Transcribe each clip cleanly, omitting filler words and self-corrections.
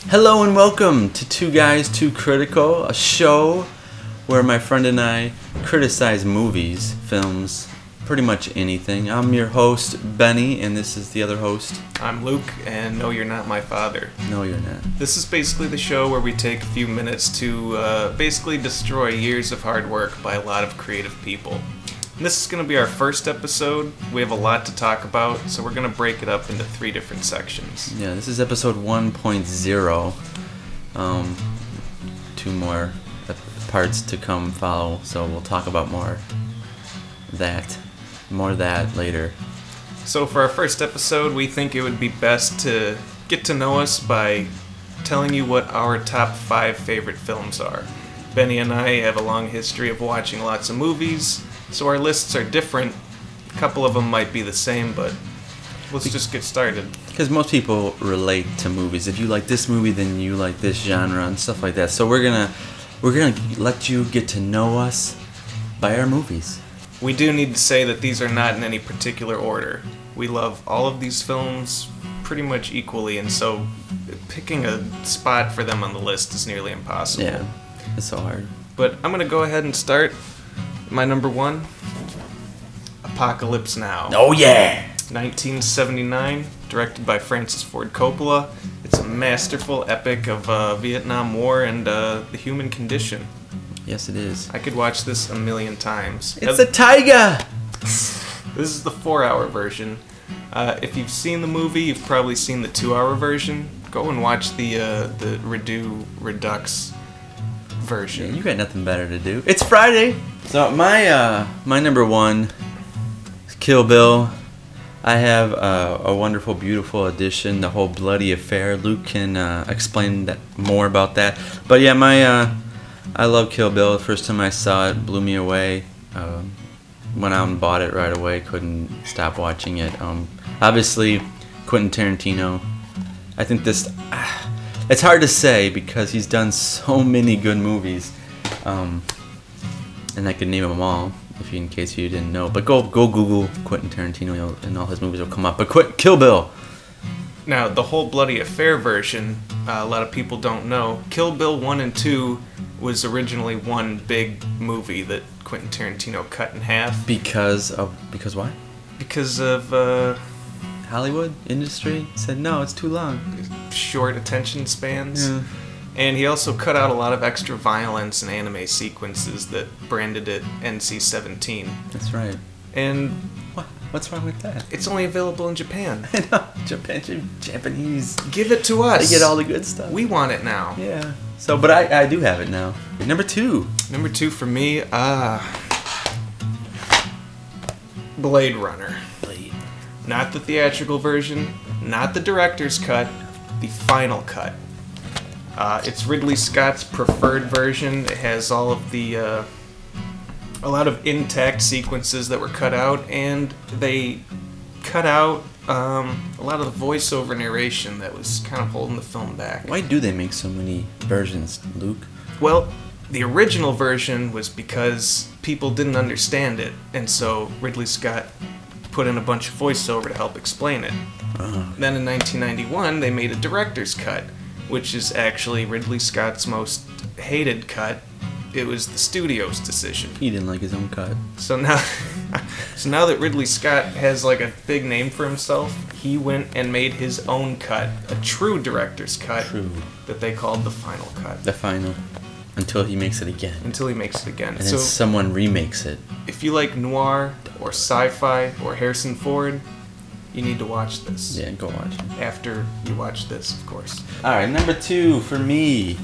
Hello and welcome to Two Guys, 2Critical, a show where my friend and I criticize movies, films, pretty much anything. I'm your host, Benny, and this is the other host. I'm Luke, and no, you're not my father. No, you're not. This is basically the show where we take a few minutes to basically destroy years of hard work by a lot of creative people. And this is going to be our first episode. We have a lot to talk about, so we're going to break it up into 3 different sections. Yeah, this is episode 1.0. 2 more parts to come follow, so we'll talk about more of that later. So for our first episode, we think it would be best to get to know us by telling you what our top 5 favorite films are. Benny and I have a long history of watching lots of movies, so our lists are different. A couple of them might be the same, but let's just get started. Because most people relate to movies. If you like this movie, then you like this genre and stuff like that. So we're gonna let you get to know us by our movies. We do need to say that these are not in any particular order. We love all of these films pretty much equally, and so picking a spot for them on the list is nearly impossible. Yeah, it's so hard. But I'm going to go ahead and start. My number 1, Apocalypse Now. Oh yeah! 1979, directed by Francis Ford Coppola. It's a masterful epic of Vietnam War and the human condition. Yes, it is. I could watch this a million times. It's a tiger! This is the 4-hour version. If you've seen the movie, you've probably seen the 2-hour version. Go and watch the Redux version. Yeah, you got nothing better to do. It's Friday! So my number 1 is Kill Bill. I have a wonderful, beautiful edition, the whole bloody affair. Luke can explain more about that. But yeah, I love Kill Bill. The first time I saw it, blew me away. Went out and bought it right away. Couldn't stop watching it. Obviously, Quentin Tarantino. I think this... it's hard to say because he's done so many good movies. And I could name them all, in case you didn't know. But go Google Quentin Tarantino and all his movies will come up. But Kill Bill. Now, the whole bloody affair version, a lot of people don't know. Kill Bill 1 and 2 was originally one big movie that Quentin Tarantino cut in half. Because why? Because of Hollywood industry said no, it's too long. Short attention spans. Yeah. And he also cut out a lot of extra violence and anime sequences that branded it NC-17. That's right. And what's wrong with that? It's only available in Japan. I know. Japanese. Give it to us. They get all the good stuff. We want it now. Yeah. So, but I do have it now. Number 2. Number 2 for me, Blade Runner. Not the theatrical version, not the director's cut, the final cut. It's Ridley Scott's preferred version. It has all of the, a lot of intact sequences that were cut out, and they cut out a lot of the voiceover narration that was kind of holding the film back. Why do they make so many versions, Luke? Well, the original version was because people didn't understand it, and so Ridley Scott put in a bunch of voiceover to help explain it. Then in 1991, they made a director's cut, which is actually Ridley Scott's most hated cut. It was the studio's decision. He didn't like his own cut. So now that Ridley Scott has like a big name for himself, he went and made his own cut, a true director's cut, that they called the final cut. The final. Until he makes it again. Until he makes it again. And then someone remakes it. If you like noir or sci-fi or Harrison Ford, you need to watch this. Yeah, go watch it. After you watch this, of course. Alright, number 2 for me.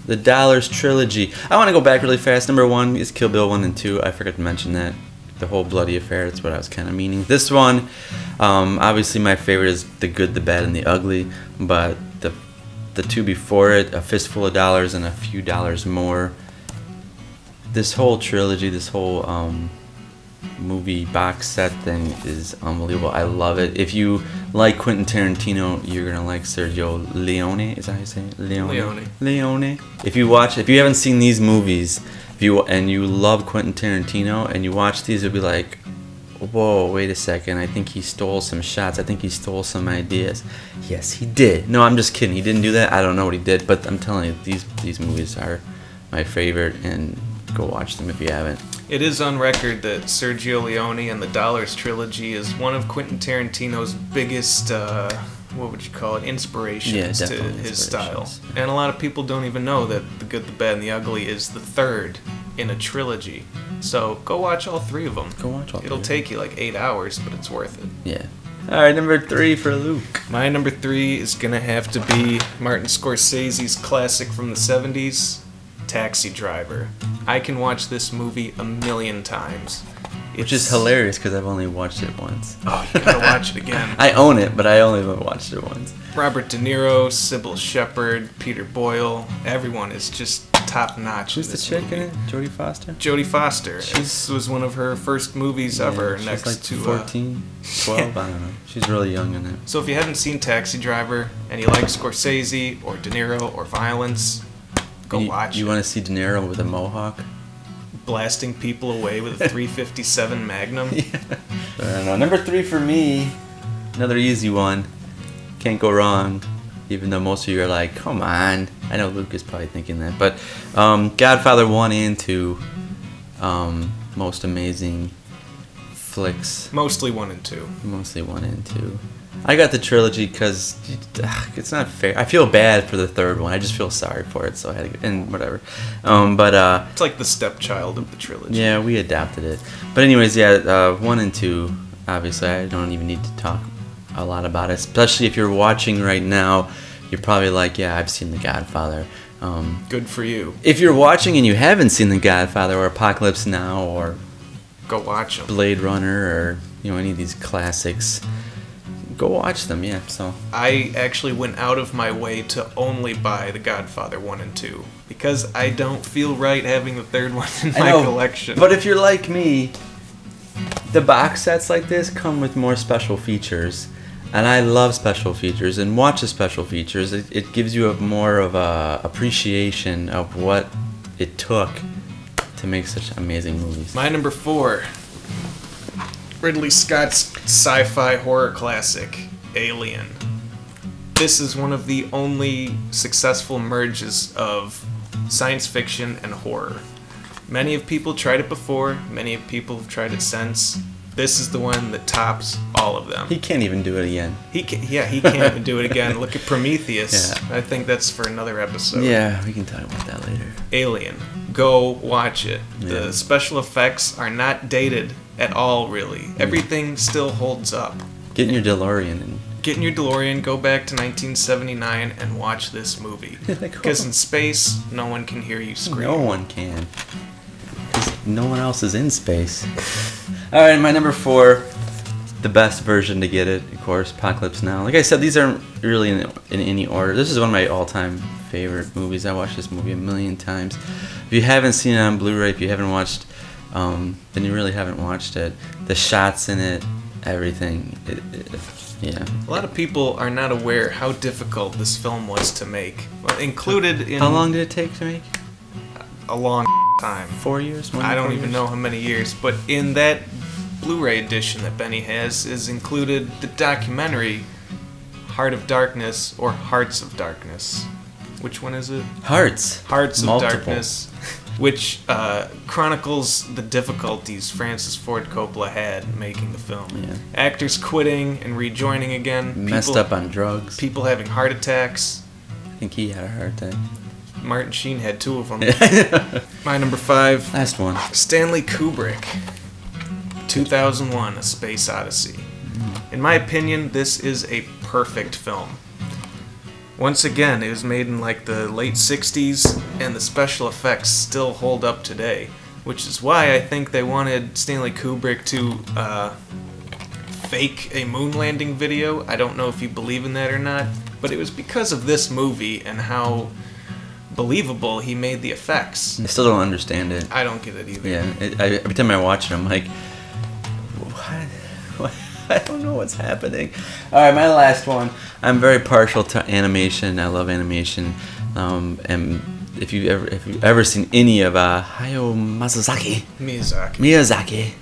The Dollars Trilogy. I want to go back really fast. Number 1 is Kill Bill 1 and 2. I forgot to mention that. The whole bloody affair, that's what I was kind of meaning. This one, obviously my favorite is The Good, the Bad, and the Ugly. But the 2 before it, A Fistful of Dollars and A Few Dollars More. This whole trilogy, this whole movie box set thing is unbelievable. I love it. If you like Quentin Tarantino, you're gonna like Sergio Leone. Is that how you say it? Leone. If you haven't seen these movies, and you love Quentin Tarantino and you watch these, you'll be like, whoa, wait a second, I think he stole some shots. I think he stole some ideas. Yes, he did. No, I'm just kidding. He didn't do that. I don't know what he did, but I'm telling you, these movies are my favorite, and go watch them if you haven't. It is on record that Sergio Leone and the Dollars Trilogy is one of Quentin Tarantino's biggest, what would you call it, inspirations to his style. And a lot of people don't even know that The Good, the Bad, and the Ugly is the third in a trilogy. So go watch all three of them. Go watch all three. It'll take you like 8 hours, but it's worth it. Yeah. All right, number 3 for Luke. My number 3 is going to have to be Martin Scorsese's classic from the 70s, Taxi Driver. I can watch this movie a million times. Which is hilarious because I've only watched it once. Oh, you gotta watch it again. I own it, but I only watched it once. Robert De Niro, Sybil Shepherd, Peter Boyle, everyone is just top notch. Who's the chick in it? Jodie Foster? Jodie Foster. This was one of her first movies ever. She's next like to 14, 12, I don't know. She's really young in it. So if you haven't seen Taxi Driver and you like Scorsese or De Niro or violence, go watch it. You want to see De Niro with a mohawk? Blasting people away with a 357 Magnum. Yeah. I don't know. Number 3 for me, another easy one. Can't go wrong. Even though most of you are like, come on. I know Luke is probably thinking that. But Godfather 1 and 2, most amazing flicks. Mostly 1 and 2. Mostly 1 and 2. I got the trilogy because it's not fair. I feel bad for the third one. I just feel sorry for it, so I had to, and whatever. It's like the stepchild of the trilogy. Yeah, we adapted it. But anyways, yeah, 1 and 2. Obviously, I don't even need to talk a lot about it. Especially if you're watching right now, you're probably like, yeah, I've seen The Godfather. Good for you. If you're watching and you haven't seen The Godfather or Apocalypse Now or go watch them. Blade Runner or any of these classics. Go watch them, yeah. So I actually went out of my way to only buy The Godfather 1 and 2 because I don't feel right having the third one in my collection. But if you're like me, the box sets like this come with more special features, and I love special features and watch the special features. It gives you more of a appreciation of what it took to make such amazing movies. My number 4. Ridley Scott's sci-fi horror classic, Alien. This is one of the only successful merges of science fiction and horror. Many of people tried it before, many of people have tried it since. This is the one that tops all of them. He can't even do it again. He can't even do it again. Look at Prometheus. Yeah. I think that's for another episode. Yeah, we can talk about that later. Alien. Go watch it. Yeah. The special effects are not dated at all, really. Everything still holds up. Get in your DeLorean. Go back to 1979 and watch this movie. Because in space, no one can hear you scream. No one can. Because no one else is in space. Alright, my number 4, the best version to get it, of course, Apocalypse Now. Like I said, these aren't really in any order. This is one of my all-time favorite movies. I watched this movie a million times. If you haven't seen it on Blu-ray, if you haven't watched, then you really haven't watched it. The shots in it, everything. Yeah. A lot of people are not aware how difficult this film was to make. Well, included in... How long did it take to make? A long time. 4 years? I don't even know how many years, but in that Blu-ray edition that Benny has is included the documentary Heart of Darkness or Hearts of Darkness. Which one is it? Hearts. Hearts of Multiple. Darkness, which chronicles the difficulties Francis Ford Coppola had making the film. Yeah. Actors quitting and rejoining again. Messed up on drugs. People having heart attacks. I think he had a heart attack. Martin Sheen had 2 of them. My number 5. Last one. Stanley Kubrick. 2001, A Space Odyssey. In my opinion, this is a perfect film. Once again, it was made in like the late 60s, and the special effects still hold up today. Which is why I think they wanted Stanley Kubrick to fake a moon landing video. I don't know if you believe in that or not, but it was because of this movie and how believable he made the effects. I still don't understand it. I don't get it either. Yeah, every time I watch it, I'm like, what? I don't know what's happening. All right, my last one. I'm very partial to animation. I love animation. And if you've ever seen any of Hayao Miyazaki,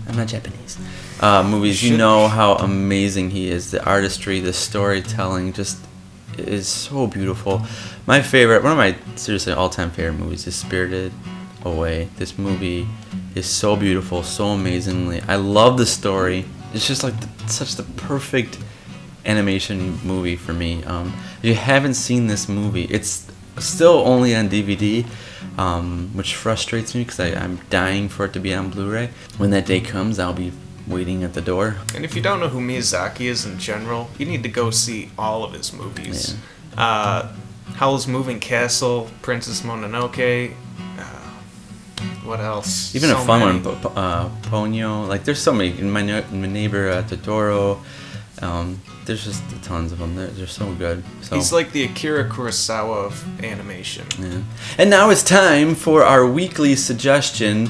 I'm not Japanese. Movies, you know how amazing he is. The artistry, the storytelling, just is so beautiful. My favorite, one of my seriously all-time favorite movies is Spirited Away. This movie is so beautiful, so amazingly. I love the story. It's just like such the perfect animation movie for me. If you haven't seen this movie, it's still only on DVD, which frustrates me because I'm dying for it to be on Blu-ray. When that day comes, I'll be waiting at the door. And if you don't know who Miyazaki is in general, you need to go see all of his movies. Howl's Moving Castle, Princess Mononoke, what else? Even so a fun one, Ponyo. Like, there's so many. My neighbor Totoro. There's just tons of them. They're so good. So, he's like the Akira Kurosawa of animation. Yeah. And now it's time for our weekly suggestion.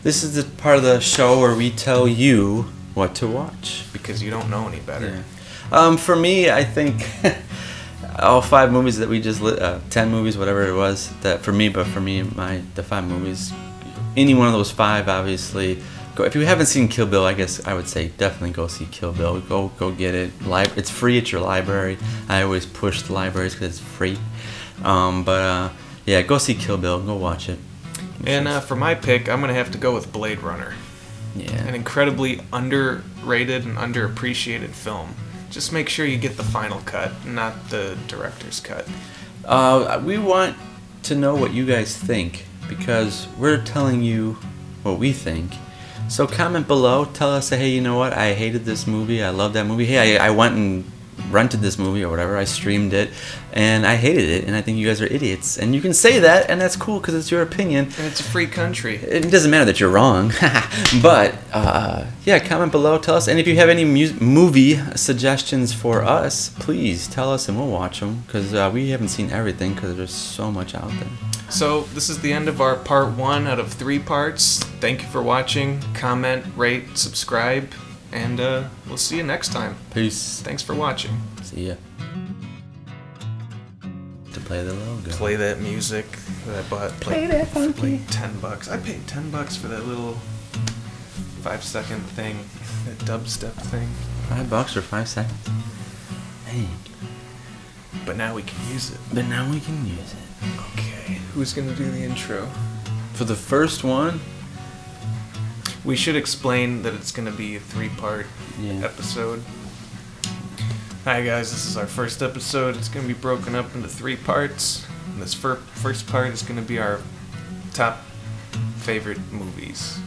This is the part of the show where we tell you what to watch. Because you don't know any better. Yeah. For me, I think all 5 movies that we just 10 movies, whatever it was, the 5 movies, any one of those 5, obviously. If you haven't seen Kill Bill, I guess I would say definitely go see Kill Bill. Go get it. It's free at your library. I always push the libraries because it's free. Yeah, go see Kill Bill. Go watch it. And for my pick, I'm going to have to go with Blade Runner. Yeah. An incredibly underrated and underappreciated film. Just make sure you get the final cut, not the director's cut. We want to know what you guys think because we're telling you what we think. So comment below, tell us, hey, you know what, I hated this movie, I love that movie. Hey, I went and rented this movie or whatever, I streamed it, and I hated it, and I think you guys are idiots. And you can say that, and that's cool, because it's your opinion. And it's a free country. It doesn't matter that you're wrong. But, yeah, comment below, tell us. And if you have any movie suggestions for us, please tell us, and we'll watch them, because we haven't seen everything, because there's so much out there. So this is the end of our part 1 out of 3 parts. Thank you for watching. Comment, rate, subscribe, and we'll see you next time. Peace. Thanks for watching. See ya. To play the logo. Play that music that I bought. Play that funky. Like $10. I paid $10 for that little 5-second thing, that dubstep thing. $5 for 5 seconds. Hey. But now we can use it. Okay, who's gonna do the intro? For the first one, we should explain that it's gonna be a 3-part episode. Hi guys, this is our first episode. It's gonna be broken up into 3 parts. And this first part is gonna be our top favorite movies.